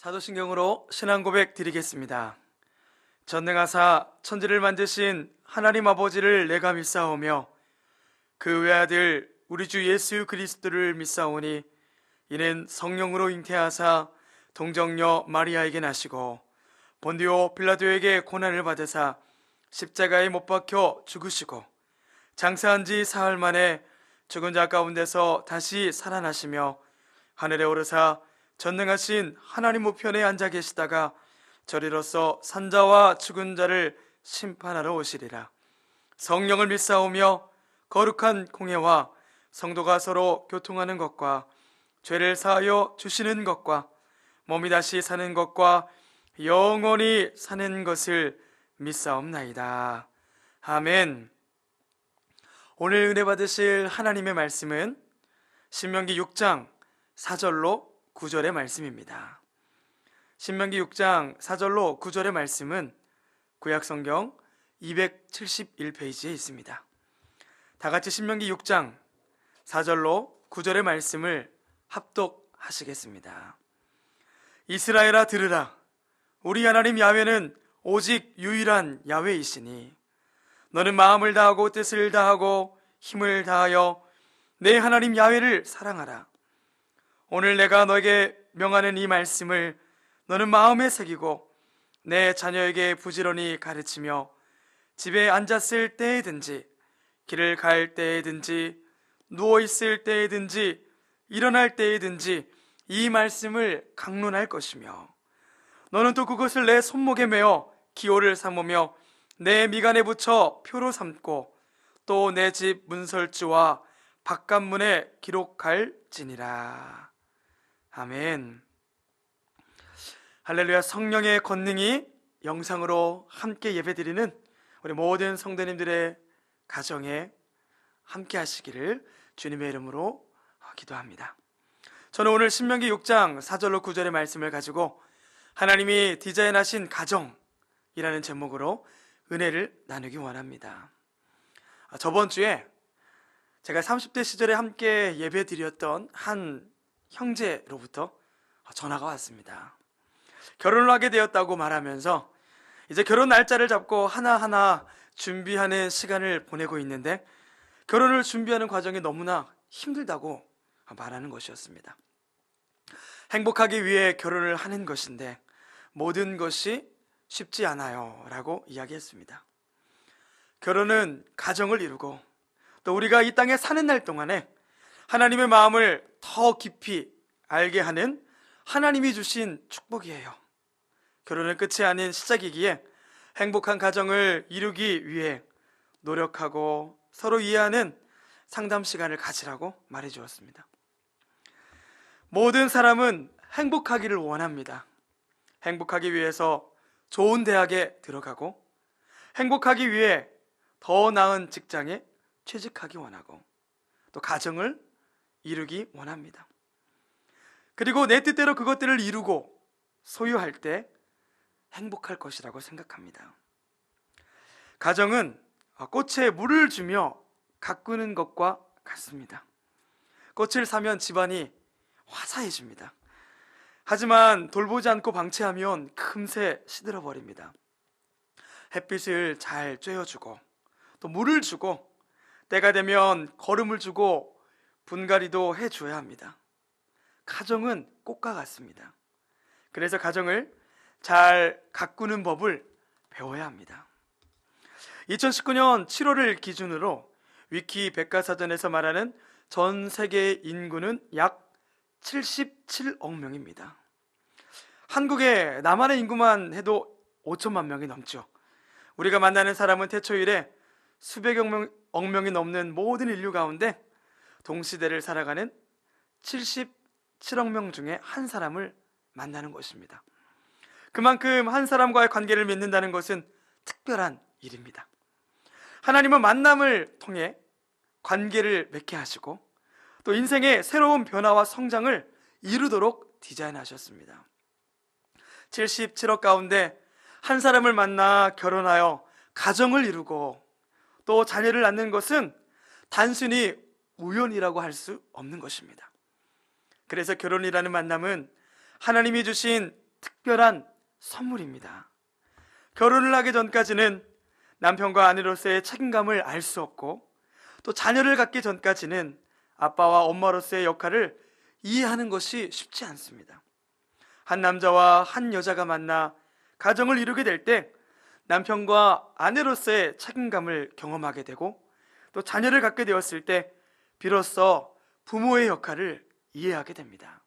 사도신경으로 신앙 고백 드리겠습니다. 전능하사 천지를 만드신 하나님 아버지를 내가 믿사오며 그 외아들 우리 주 예수 그리스도를 믿사오니 이는 성령으로 잉태하사 동정녀 마리아에게 나시고 본디오 빌라도에게 고난을 받으사 십자가에 못 박혀 죽으시고 장사한 지 사흘 만에 죽은 자 가운데서 다시 살아나시며 하늘에 오르사 전능하신 하나님 우편에 앉아 계시다가 저리로서 산자와 죽은 자를 심판하러 오시리라. 성령을 믿사오며 거룩한 공예와 성도가 서로 교통하는 것과 죄를 사하여 주시는 것과 몸이 다시 사는 것과 영원히 사는 것을 믿사옵나이다. 아멘. 오늘 은혜 받으실 하나님의 말씀은 신명기 6장 4절로 9절의 말씀입니다. 신명기 6장 4절로 9절의 말씀은 구약성경 271페이지에 있습니다. 다같이 신명기 6장 4절로 9절의 말씀을 합독하시겠습니다. 이스라엘아 들으라. 우리 하나님 야훼는 오직 유일한 야훼이시니 너는 마음을 다하고 뜻을 다하고 힘을 다하여 내 하나님 야훼를 사랑하라. 오늘 내가 너에게 명하는 이 말씀을 너는 마음에 새기고 내 자녀에게 부지런히 가르치며 집에 앉았을 때에든지 길을 갈 때에든지 누워있을 때에든지 일어날 때에든지 이 말씀을 강론할 것이며 너는 또 그것을 내 손목에 메어 기호를 삼으며 내 미간에 붙여 표로 삼고 또 내 집 문설주와 바깥문에 기록할지니라. 아멘. 할렐루야. 성령의 권능이 영상으로 함께 예배드리는 우리 모든 성도님들의 가정에 함께 하시기를 주님의 이름으로 기도합니다. 저는 오늘 신명기 6장 4절로 9절의 말씀을 가지고 하나님이 디자인하신 가정이라는 제목으로 은혜를 나누기 원합니다. 저번 주에 제가 30대 시절에 함께 예배드렸던 한 형제로부터 전화가 왔습니다. 결혼을 하게 되었다고 말하면서 이제 결혼 날짜를 잡고 하나하나 준비하는 시간을 보내고 있는데 결혼을 준비하는 과정이 너무나 힘들다고 말하는 것이었습니다. 행복하기 위해 결혼을 하는 것인데 모든 것이 쉽지 않아요 라고 이야기했습니다. 결혼은 가정을 이루고 또 우리가 이 땅에 사는 날 동안에 하나님의 마음을 더 깊이 알게 하는 하나님이 주신 축복이에요. 결혼은 끝이 아닌 시작이기에 행복한 가정을 이루기 위해 노력하고 서로 이해하는 상담 시간을 가지라고 말해 주었습니다. 모든 사람은 행복하기를 원합니다. 행복하기 위해서 좋은 대학에 들어가고 행복하기 위해 더 나은 직장에 취직하기 원하고 또 가정을 이루기 원합니다. 그리고 내 뜻대로 그것들을 이루고 소유할 때 행복할 것이라고 생각합니다. 가정은 꽃에 물을 주며 가꾸는 것과 같습니다. 꽃을 사면 집안이 화사해집니다. 하지만 돌보지 않고 방치하면 금세 시들어버립니다. 햇빛을 잘 쬐어주고 또 물을 주고 때가 되면 거름을 주고 분갈이도 해줘야 합니다. 가정은 꽃과 같습니다. 그래서 가정을 잘 가꾸는 법을 배워야 합니다. 2019년 7월을 기준으로 위키 백과사전에서 말하는 전 세계 인구는 약 77억 명입니다. 한국의 나만의 인구만 해도 5천만 명이 넘죠. 우리가 만나는 사람은 태초 이래 수백억 명이 넘는 모든 인류 가운데 동시대를 살아가는 77억 명 중에 한 사람을 만나는 것입니다. 그만큼 한 사람과의 관계를 맺는다는 것은 특별한 일입니다. 하나님은 만남을 통해 관계를 맺게 하시고 또 인생의 새로운 변화와 성장을 이루도록 디자인하셨습니다. 77억 가운데 한 사람을 만나 결혼하여 가정을 이루고 또 자녀를 낳는 것은 단순히 우연이라고 할 수 없는 것입니다. 그래서 결혼이라는 만남은 하나님이 주신 특별한 선물입니다. 결혼을 하기 전까지는 남편과 아내로서의 책임감을 알 수 없고, 또 자녀를 갖기 전까지는 아빠와 엄마로서의 역할을 이해하는 것이 쉽지 않습니다. 한 남자와 한 여자가 만나 가정을 이루게 될 때 남편과 아내로서의 책임감을 경험하게 되고, 또 자녀를 갖게 되었을 때 비로소 부모의 역할을 이해하게 됩니다.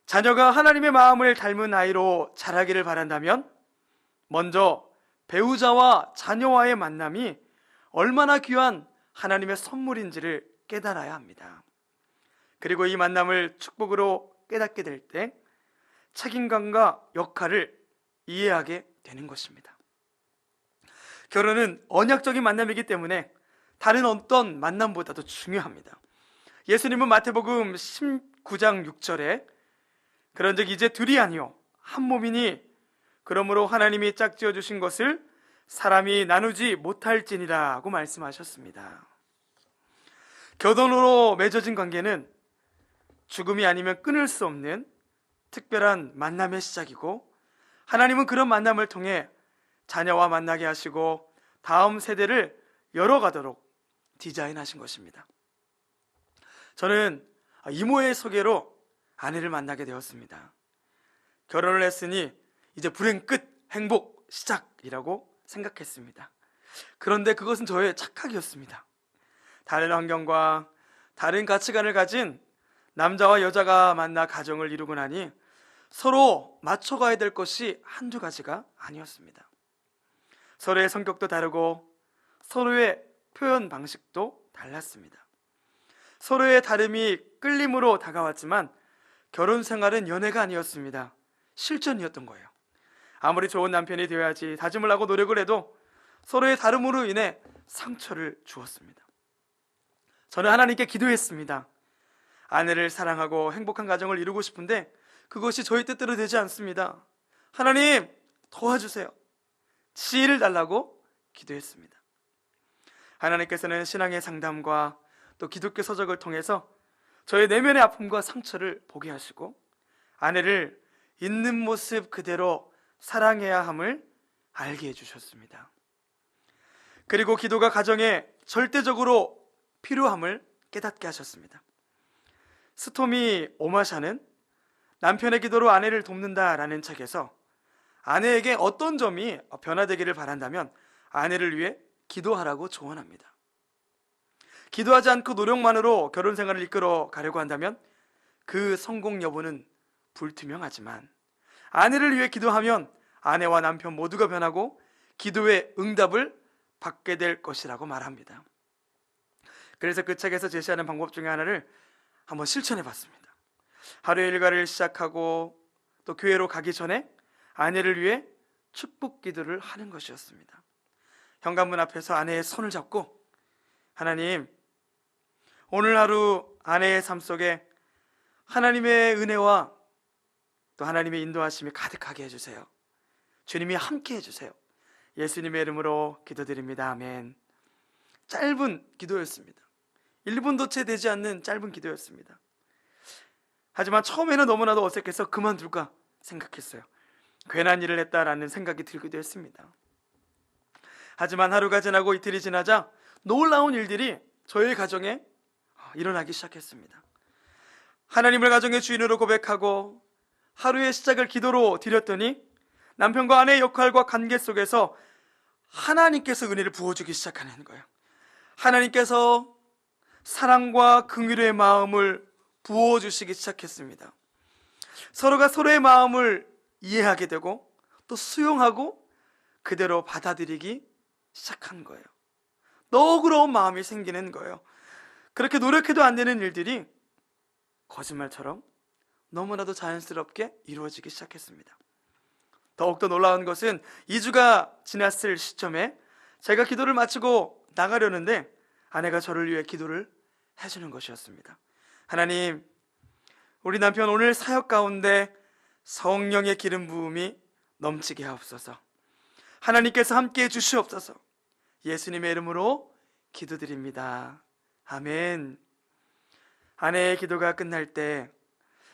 자녀가 하나님의 마음을 닮은 아이로 자라기를 바란다면 먼저 배우자와 자녀와의 만남이 얼마나 귀한 하나님의 선물인지를 깨달아야 합니다. 그리고 이 만남을 축복으로 깨닫게 될 때 책임감과 역할을 이해하게 되는 것입니다. 결혼은 언약적인 만남이기 때문에 다른 어떤 만남보다도 중요합니다. 예수님은 마태복음 19장 6절에 그런즉 이제 둘이 아니요 한 몸이니 그러므로 하나님이 짝지어 주신 것을 사람이 나누지 못할지니라고 말씀하셨습니다. 결혼으로 맺어진 관계는 죽음이 아니면 끊을 수 없는 특별한 만남의 시작이고, 하나님은 그런 만남을 통해 자녀와 만나게 하시고 다음 세대를 열어가도록 디자인하신 것입니다. 저는 이모의 소개로 아내를 만나게 되었습니다. 결혼을 했으니 이제 불행 끝, 행복 시작이라고 생각했습니다. 그런데 그것은 저의 착각이었습니다. 다른 환경과 다른 가치관을 가진 남자와 여자가 만나 가정을 이루고 나니 서로 맞춰가야 될 것이 한두 가지가 아니었습니다. 서로의 성격도 다르고 서로의 표현 방식도 달랐습니다. 서로의 다름이 끌림으로 다가왔지만 결혼 생활은 연애가 아니었습니다. 실전이었던 거예요. 아무리 좋은 남편이 되어야지 다짐을 하고 노력을 해도 서로의 다름으로 인해 상처를 주었습니다. 저는 하나님께 기도했습니다. 아내를 사랑하고 행복한 가정을 이루고 싶은데 그것이 저희 뜻대로 되지 않습니다. 하나님 도와주세요. 지혜를 달라고 기도했습니다. 하나님께서는 신앙의 상담과 또 기독교 서적을 통해서 저의 내면의 아픔과 상처를 보게 하시고 아내를 있는 모습 그대로 사랑해야 함을 알게 해주셨습니다. 그리고 기도가 가정에 절대적으로 필요함을 깨닫게 하셨습니다. 스토미 오마샤는 남편의 기도로 아내를 돕는다라는 책에서 아내에게 어떤 점이 변화되기를 바란다면 아내를 위해 기도하라고 조언합니다. 기도하지 않고 노력만으로 결혼 생활을 이끌어 가려고 한다면 그 성공 여부는 불투명하지만 아내를 위해 기도하면 아내와 남편 모두가 변하고 기도의 응답을 받게 될 것이라고 말합니다. 그래서 그 책에서 제시하는 방법 중에 하나를 한번 실천해 봤습니다. 하루의 일과를 시작하고 또 교회로 가기 전에 아내를 위해 축복 기도를 하는 것이었습니다. 현관문 앞에서 아내의 손을 잡고 하나님, 오늘 하루 아내의 삶 속에 하나님의 은혜와 또 하나님의 인도하심이 가득하게 해주세요. 주님이 함께 해주세요. 예수님의 이름으로 기도드립니다. 아멘. 짧은 기도였습니다. 1분도 채 되지 않는 짧은 기도였습니다. 하지만 처음에는 너무나도 어색해서 그만둘까 생각했어요. 괜한 일을 했다라는 생각이 들기도 했습니다. 하지만 하루가 지나고 이틀이 지나자 놀라운 일들이 저희 가정에 일어나기 시작했습니다. 하나님을 가정의 주인으로 고백하고 하루의 시작을 기도로 드렸더니 남편과 아내의 역할과 관계 속에서 하나님께서 은혜를 부어주기 시작하는 거예요. 하나님께서 사랑과 긍휼의 마음을 부어주시기 시작했습니다. 서로가 서로의 마음을 이해하게 되고 또 수용하고 그대로 받아들이기 시작한 거예요. 너그러운 마음이 생기는 거예요. 그렇게 노력해도 안 되는 일들이 거짓말처럼 너무나도 자연스럽게 이루어지기 시작했습니다. 더욱더 놀라운 것은 2주가 지났을 시점에 제가 기도를 마치고 나가려는데 아내가 저를 위해 기도를 해주는 것이었습니다. 하나님, 우리 남편 오늘 사역 가운데 성령의 기름 부음이 넘치게 하옵소서. 하나님께서 함께해 주시옵소서. 예수님의 이름으로 기도드립니다. 아멘. 아내의 기도가 끝날 때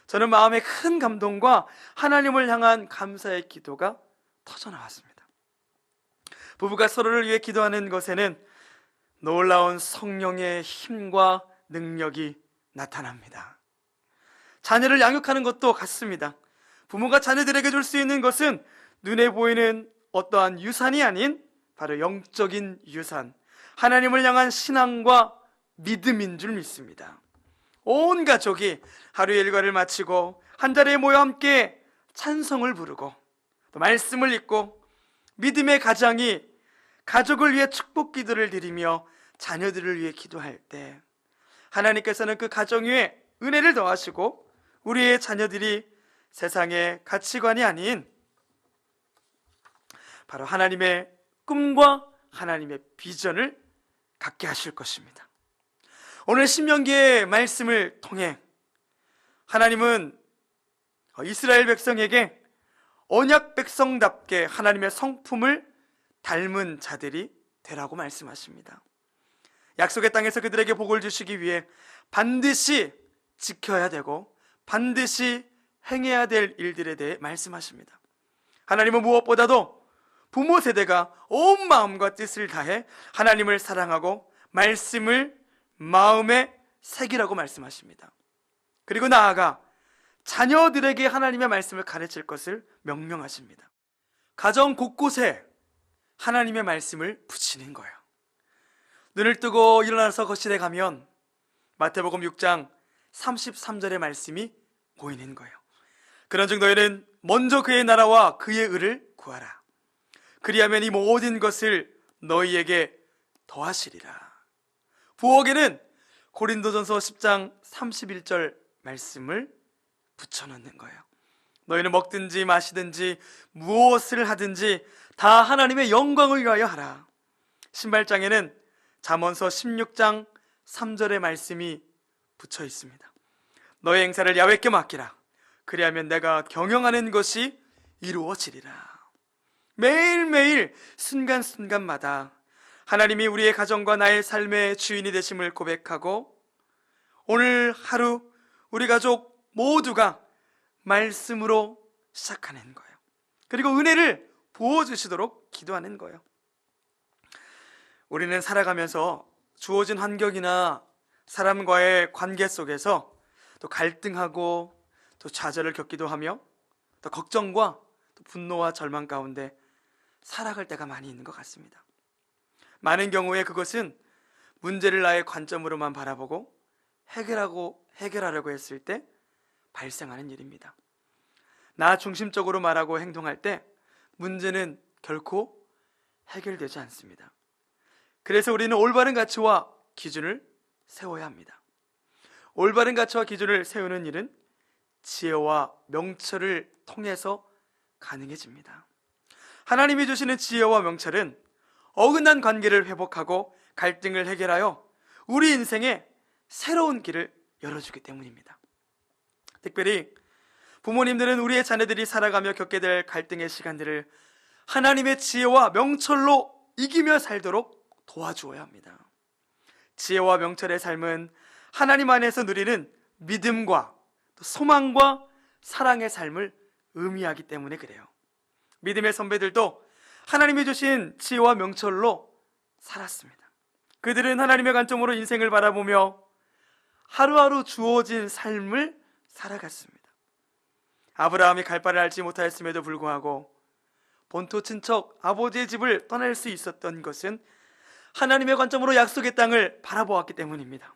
저는 마음에 큰 감동과 하나님을 향한 감사의 기도가 터져나왔습니다. 부부가 서로를 위해 기도하는 것에는 놀라운 성령의 힘과 능력이 나타납니다. 자녀를 양육하는 것도 같습니다. 부모가 자녀들에게 줄 수 있는 것은 눈에 보이는 어떠한 유산이 아닌 바로 영적인 유산, 하나님을 향한 신앙과 믿음인 줄 믿습니다. 온 가족이 하루의 일과를 마치고 한자리에 모여 함께 찬송을 부르고 또 말씀을 읽고 믿음의 가장이 가족을 위해 축복 기도를 드리며 자녀들을 위해 기도할 때 하나님께서는 그 가정 위에 은혜를 더하시고 우리의 자녀들이 세상의 가치관이 아닌 바로 하나님의 꿈과 하나님의 비전을 갖게 하실 것입니다. 오늘 신명기의 말씀을 통해 하나님은 이스라엘 백성에게 언약 백성답게 하나님의 성품을 닮은 자들이 되라고 말씀하십니다. 약속의 땅에서 그들에게 복을 주시기 위해 반드시 지켜야 되고 반드시 행해야 될 일들에 대해 말씀하십니다. 하나님은 무엇보다도 부모 세대가 온 마음과 뜻을 다해 하나님을 사랑하고 말씀을 마음에 새기라고 말씀하십니다. 그리고 나아가 자녀들에게 하나님의 말씀을 가르칠 것을 명령하십니다. 가정 곳곳에 하나님의 말씀을 붙이는 거예요. 눈을 뜨고 일어나서 거실에 가면 마태복음 6장 33절의 말씀이 보이는 거예요. 그런즉 너희는 먼저 그의 나라와 그의 의를 구하라. 그리하면 이 모든 것을 너희에게 더하시리라. 부엌에는 고린도전서 10장 31절 말씀을 붙여놓는 거예요. 너희는 먹든지 마시든지 무엇을 하든지 다 하나님의 영광을 위하여 하라. 신발장에는 잠언서 16장 3절의 말씀이 붙여 있습니다. 너의 행사를 야훼께 맡기라. 그리하면 내가 경영하는 것이 이루어지리라. 매일매일 순간순간마다 하나님이 우리의 가정과 나의 삶의 주인이 되심을 고백하고 오늘 하루 우리 가족 모두가 말씀으로 시작하는 거예요. 그리고 은혜를 부어주시도록 기도하는 거예요. 우리는 살아가면서 주어진 환경이나 사람과의 관계 속에서 또 갈등하고 또 좌절을 겪기도 하며 또 걱정과 또 분노와 절망 가운데 살아갈 때가 많이 있는 것 같습니다. 많은 경우에 그것은 문제를 나의 관점으로만 바라보고 해결하려고 했을 때 발생하는 일입니다. 나 중심적으로 말하고 행동할 때 문제는 결코 해결되지 않습니다. 그래서 우리는 올바른 가치와 기준을 세워야 합니다. 올바른 가치와 기준을 세우는 일은 지혜와 명철을 통해서 가능해집니다. 하나님이 주시는 지혜와 명철은 어긋난 관계를 회복하고 갈등을 해결하여 우리 인생에 새로운 길을 열어주기 때문입니다. 특별히 부모님들은 우리의 자녀들이 살아가며 겪게 될 갈등의 시간들을 하나님의 지혜와 명철로 이기며 살도록 도와주어야 합니다. 지혜와 명철의 삶은 하나님 안에서 누리는 믿음과 또 소망과 사랑의 삶을 의미하기 때문에 그래요. 믿음의 선배들도 하나님이 주신 지혜와 명철로 살았습니다. 그들은 하나님의 관점으로 인생을 바라보며 하루하루 주어진 삶을 살아갔습니다. 아브라함이 갈 바를 알지 못하였음에도 불구하고 본토 친척 아버지의 집을 떠날 수 있었던 것은 하나님의 관점으로 약속의 땅을 바라보았기 때문입니다.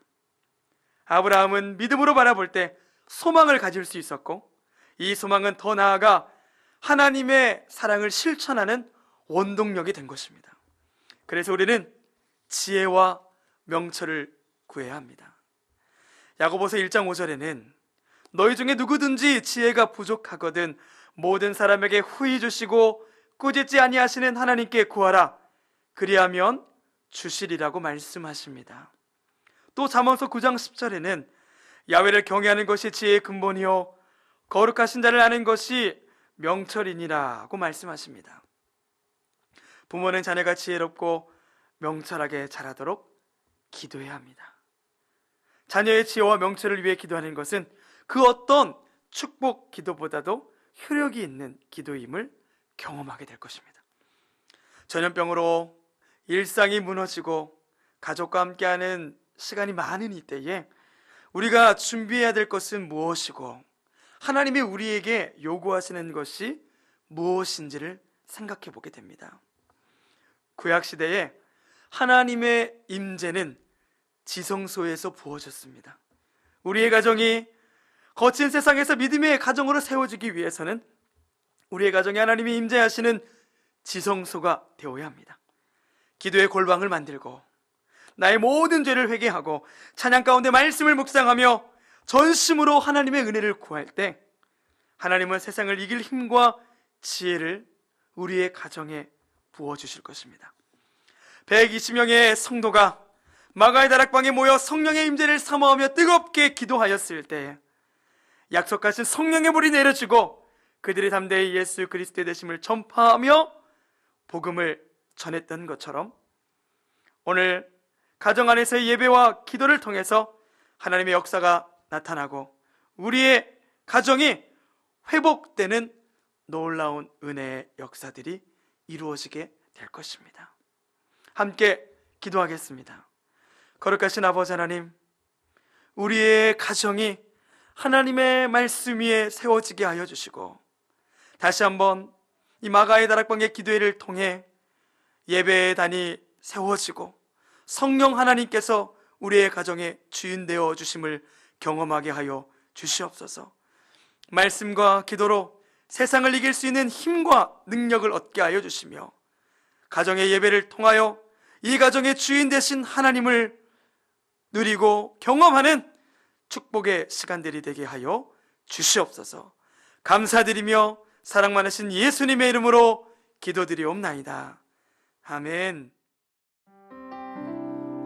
아브라함은 믿음으로 바라볼 때 소망을 가질 수 있었고 이 소망은 더 나아가 하나님의 사랑을 실천하는 원동력이 된 것입니다. 그래서 우리는 지혜와 명철을 구해야 합니다. 야고보서 1장 5절에는 너희 중에 누구든지 지혜가 부족하거든 모든 사람에게 후히 주시고 꾸짖지 아니하시는 하나님께 구하라. 그리하면 주시리라고 말씀하십니다. 또 잠언서 9장 10절에는 야훼를 경외하는 것이 지혜의 근본이요 거룩하신 자를 아는 것이 명철이니라고 말씀하십니다. 부모는 자녀가 지혜롭고 명철하게 자라도록 기도해야 합니다. 자녀의 지혜와 명철을 위해 기도하는 것은 그 어떤 축복 기도보다도 효력이 있는 기도임을 경험하게 될 것입니다. 전염병으로 일상이 무너지고 가족과 함께하는 시간이 많은 이때에 우리가 준비해야 될 것은 무엇이고 하나님이 우리에게 요구하시는 것이 무엇인지를 생각해 보게 됩니다. 구약시대에 하나님의 임재는 지성소에서 부어졌습니다. 우리의 가정이 거친 세상에서 믿음의 가정으로 세워지기 위해서는 우리의 가정에 하나님이 임재하시는 지성소가 되어야 합니다. 기도의 골방을 만들고 나의 모든 죄를 회개하고 찬양 가운데 말씀을 묵상하며 전심으로 하나님의 은혜를 구할 때 하나님은 세상을 이길 힘과 지혜를 우리의 가정에 부어주실 것입니다. 120명의 성도가 마가의 다락방에 모여 성령의 임재를 사모하며 뜨겁게 기도하였을 때 약속하신 성령의 불이 내려지고 그들이 담대히 예수 그리스도의 되심을 전파하며 복음을 전했던 것처럼 오늘 가정 안에서의 예배와 기도를 통해서 하나님의 역사가 나타나고 우리의 가정이 회복되는 놀라운 은혜의 역사들이 이루어지게 될 것입니다. 함께 기도하겠습니다. 거룩하신 아버지 하나님, 우리의 가정이 하나님의 말씀 위에 세워지게 하여 주시고 다시 한번 이 마가의 다락방의 기도회를 통해 예배의 단이 세워지고 성령 하나님께서 우리의 가정의 주인 되어 주심을 경험하게 하여 주시옵소서. 말씀과 기도로 세상을 이길 수 있는 힘과 능력을 얻게 하여 주시며 가정의 예배를 통하여 이 가정의 주인 되신 하나님을 누리고 경험하는 축복의 시간들이 되게 하여 주시옵소서. 감사드리며 사랑 많으신 예수님의 이름으로 기도드리옵나이다. 아멘.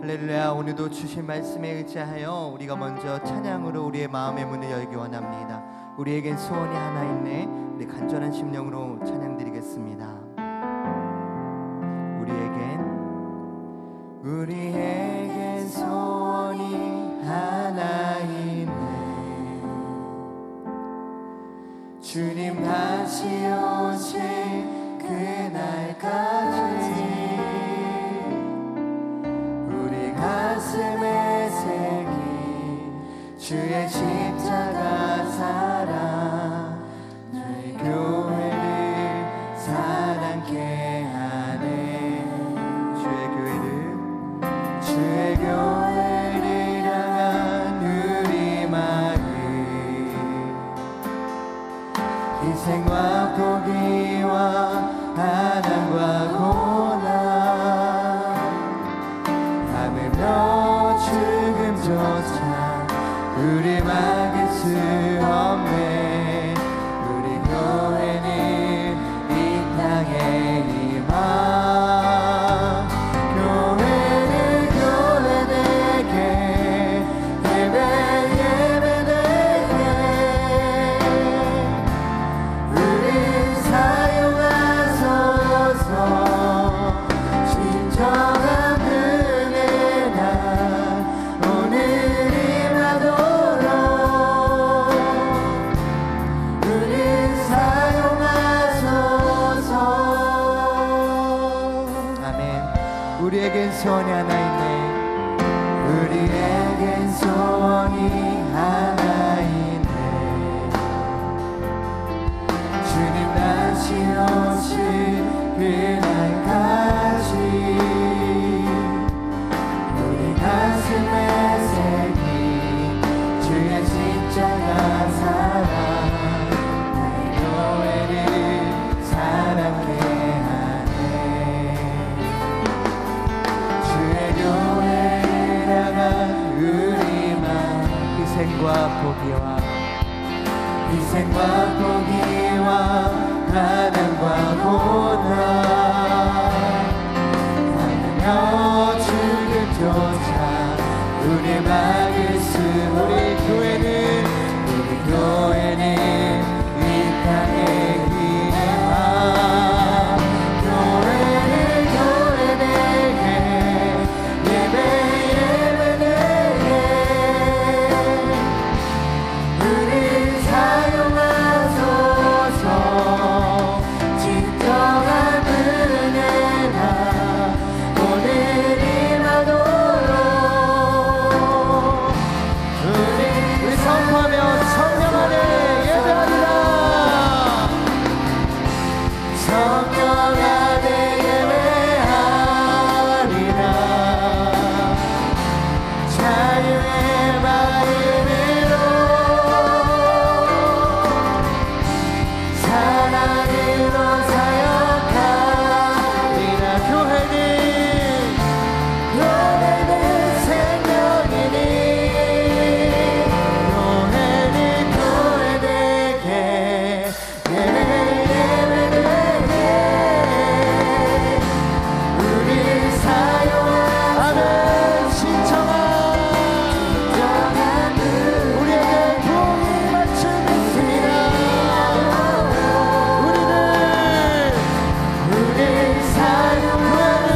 할렐루야. 오늘도 주신 말씀에 의지하여 우리가 먼저 찬양으로 우리의 마음의 문을 열기 원합니다. 우리에겐 소원이 하나 있네. 우리 간절한 심령으로 찬양드리겠습니다. 우리에겐 소원이 하나 있네. 주님 다시 오실 그날까지 우리 가슴에 새긴 주의 십자가 사랑, 주의 교회를 사랑케 하네. 주의 교회를 향한 우리 마음, 희생과 포기와 가난과 고난, 하늘로 죽음조차 우리 막을 수 없네. 우리 교회는 이 땅에 희망, 교회는 교회되게, 예배 예배되게 우리 사용하소서. 진정한 은혜가 오늘이 나도록 우리 사용하소서. 아멘. 우리에겐 소원이 하나 있네. 우리에겐 소원이 하나 있네. 주님 다시 오실 그날까지 우리 가슴에 새긴 주의 십자가 사랑, 내 교회를 사랑케 하네. 주의 교회를 향한 우리 마음, 희생과 포기와 가난과 고난, 하늘며 죽음조차 우리 막을 수. 우리 교회는 이 땅의 희망, 교회는 교회되게, 예배 예배되게 우리 사용 선포하며 성령 안에 예배하리라. 성령 안에 예배하리라. 자유의 마음으로 사랑으로 사역하리라. 교회는 생명이니 교회되게 예배되게 우리 사용하는 신청한 우리에게 복이 맞춤있습니다. 우리 사용하는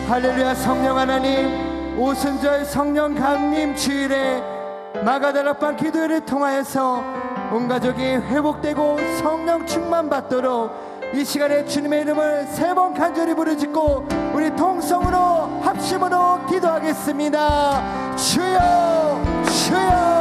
할렐루야. 성령 하나님, 오순절 성령 강림 주일에 마가다락방 기도회를 통하여서 온 가족이 회복되고 성령 충만 받도록 이 시간에 주님의 이름을 세 번 간절히 부르짖고 우리 통성으로 합심으로 기도하겠습니다. 주여 주여